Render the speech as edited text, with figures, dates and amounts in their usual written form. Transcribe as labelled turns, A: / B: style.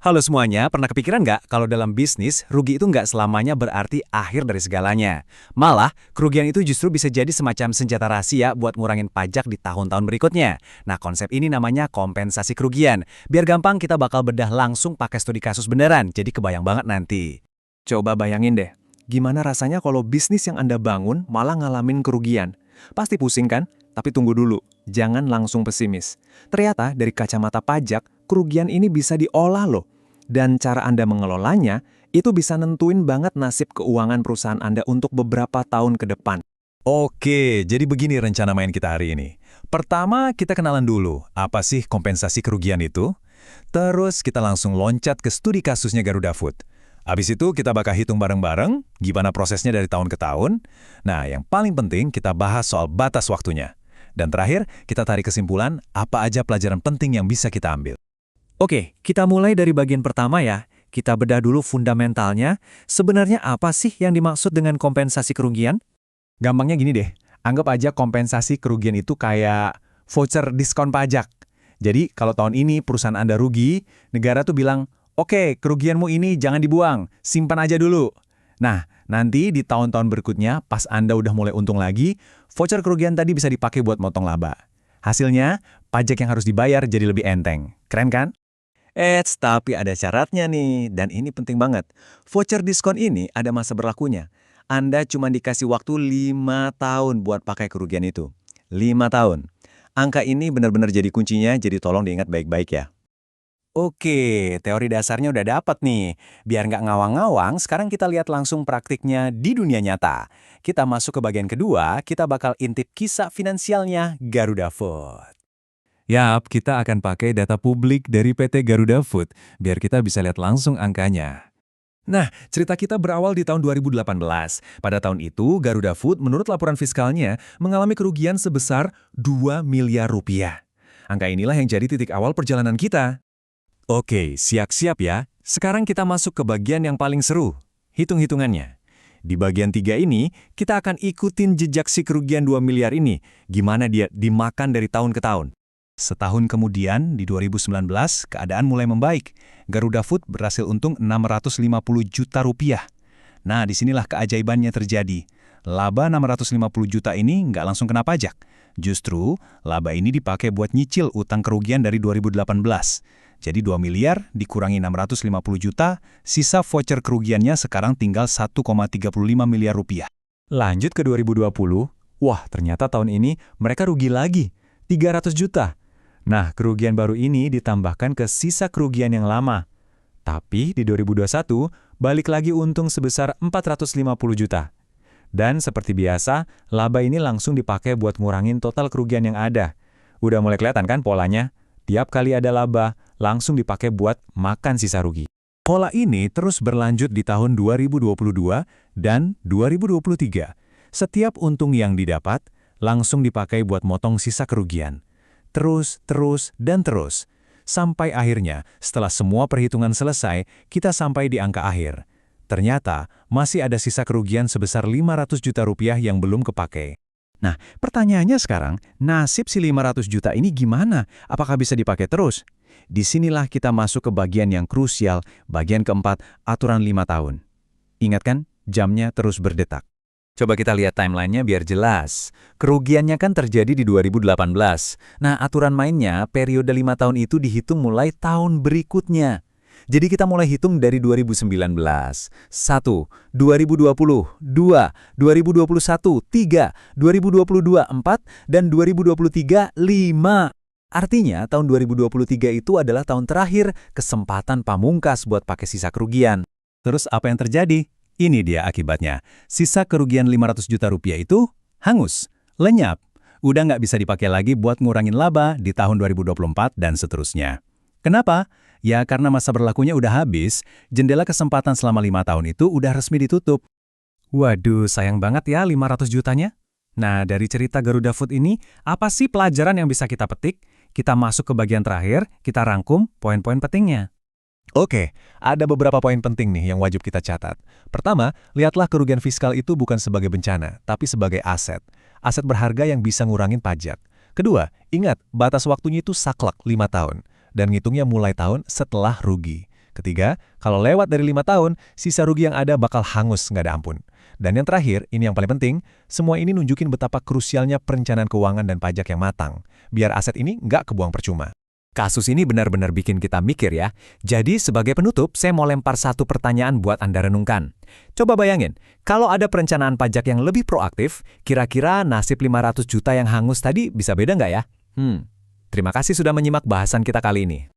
A: Halo semuanya, pernah kepikiran nggak kalau dalam bisnis, rugi itu nggak selamanya berarti akhir dari segalanya. Malah, kerugian itu justru bisa jadi semacam senjata rahasia buat ngurangin pajak di tahun-tahun berikutnya. Nah, konsep ini namanya kompensasi kerugian. Biar gampang, kita bakal bedah langsung pakai studi kasus beneran, jadi kebayang banget nanti.
B: Coba bayangin deh, gimana rasanya kalau bisnis yang Anda bangun malah ngalamin kerugian? Pasti pusing kan? Tapi tunggu dulu, jangan langsung pesimis. Ternyata dari kacamata pajak, kerugian ini bisa diolah loh. Dan cara Anda mengelolanya, itu bisa nentuin banget nasib keuangan perusahaan Anda untuk beberapa tahun ke depan.
A: Oke, jadi begini rencana main kita hari ini. Pertama, kita kenalan dulu, apa sih kompensasi kerugian itu? Terus kita langsung loncat ke studi kasusnya Garuda Food. Habis itu kita bakal hitung bareng-bareng, gimana prosesnya dari tahun ke tahun. Nah, yang paling penting kita bahas soal batas waktunya. Dan terakhir, kita tarik kesimpulan apa aja pelajaran penting yang bisa kita ambil.
B: Oke, kita mulai dari bagian pertama ya. Kita bedah dulu fundamentalnya. Sebenarnya apa sih yang dimaksud dengan kompensasi kerugian?
A: Gampangnya gini deh, anggap aja kompensasi kerugian itu kayak voucher diskon pajak. Jadi kalau tahun ini perusahaan Anda rugi, negara tuh bilang, oke, kerugianmu ini jangan dibuang, simpan aja dulu. Nah, nanti di tahun-tahun berikutnya, pas Anda udah mulai untung lagi, voucher kerugian tadi bisa dipakai buat motong laba. Hasilnya, pajak yang harus dibayar jadi lebih enteng. Keren kan?
B: Tapi ada syaratnya nih, dan ini penting banget. Voucher diskon ini ada masa berlakunya. Anda cuma dikasih waktu 5 tahun buat pakai kerugian itu. 5 tahun. Angka ini benar-benar jadi kuncinya, jadi tolong diingat baik-baik ya.
A: Oke, teori dasarnya udah dapat nih. Biar nggak ngawang-ngawang, sekarang kita lihat langsung praktiknya di dunia nyata. Kita masuk ke bagian kedua, kita bakal intip kisah finansialnya Garuda Food. Yap, kita akan pakai data publik dari PT Garuda Food, biar kita bisa lihat langsung angkanya. Nah, cerita kita berawal di tahun 2018. Pada tahun itu, Garuda Food menurut laporan fiskalnya mengalami kerugian sebesar 2 miliar rupiah. Angka inilah yang jadi titik awal perjalanan kita. Oke, siap-siap ya. Sekarang kita masuk ke bagian yang paling seru, hitung-hitungannya. Di bagian 3 ini, kita akan ikutin jejak si kerugian 2 miliar ini, gimana dia dimakan dari tahun ke tahun. Setahun kemudian, di 2019, keadaan mulai membaik. Garuda Food berhasil untung 650 juta rupiah. Nah, disinilah keajaibannya terjadi. Laba 650 juta ini nggak langsung kena pajak. Justru, laba ini dipakai buat nyicil utang kerugian dari 2018. Jadi 2 miliar dikurangi 650 juta, sisa voucher kerugiannya sekarang tinggal 1,35 miliar rupiah. Lanjut ke 2020, wah ternyata tahun ini mereka rugi lagi, 300 juta. Nah, kerugian baru ini ditambahkan ke sisa kerugian yang lama. Tapi di 2021, balik lagi untung sebesar 450 juta. Dan seperti biasa, laba ini langsung dipakai buat ngurangin total kerugian yang ada. Udah mulai kelihatan kan polanya? Tiap kali ada laba, langsung dipakai buat makan sisa rugi. Pola ini terus berlanjut di tahun 2022 dan 2023. Setiap untung yang didapat, langsung dipakai buat motong sisa kerugian. Terus, dan terus. Sampai akhirnya, setelah semua perhitungan selesai, kita sampai di angka akhir. Ternyata, masih ada sisa kerugian sebesar 500 juta rupiah yang belum kepakai. Nah, pertanyaannya sekarang, nasib si 500 juta ini gimana? Apakah bisa dipakai terus? Disinilah kita masuk ke bagian yang krusial, bagian keempat, aturan 5 tahun. Ingat kan, jamnya terus berdetak. Coba kita lihat timelinenya biar jelas. Kerugiannya kan terjadi di 2018. Nah, aturan mainnya, periode 5 tahun itu dihitung mulai tahun berikutnya. Jadi kita mulai hitung dari 2019. 1, 2020, 2, 2021, 3, 2022, 4, dan 2023, 5. Artinya, tahun 2023 itu adalah tahun terakhir kesempatan pamungkas buat pakai sisa kerugian. Terus apa yang terjadi? Ini dia akibatnya. Sisa kerugian 500 juta rupiah itu hangus, lenyap. Udah nggak bisa dipakai lagi buat ngurangin laba di tahun 2024 dan seterusnya. Kenapa? Ya karena masa berlakunya udah habis, jendela kesempatan selama 5 tahun itu udah resmi ditutup. Waduh, sayang banget ya 500 jutanya. Nah, dari cerita Garuda Food ini, apa sih pelajaran yang bisa kita petik? Kita masuk ke bagian terakhir, kita rangkum poin-poin pentingnya. Oke, ada beberapa poin penting nih yang wajib kita catat. Pertama, lihatlah kerugian fiskal itu bukan sebagai bencana, tapi sebagai aset. Aset berharga yang bisa ngurangin pajak. Kedua, ingat, batas waktunya itu saklek 5 tahun. Dan ngitungnya mulai tahun setelah rugi.
C: Ketiga, kalau lewat dari 5 tahun, sisa rugi yang ada bakal hangus nggak ada ampun. Dan yang terakhir, ini yang paling penting, semua ini nunjukin betapa krusialnya perencanaan keuangan dan pajak yang matang, biar aset ini nggak kebuang percuma.
A: Kasus ini benar-benar bikin kita mikir ya. Jadi sebagai penutup, saya mau lempar satu pertanyaan buat Anda renungkan. Coba bayangin, kalau ada perencanaan pajak yang lebih proaktif, kira-kira nasib 500 juta yang hangus tadi bisa beda nggak ya? Terima kasih sudah menyimak bahasan kita kali ini.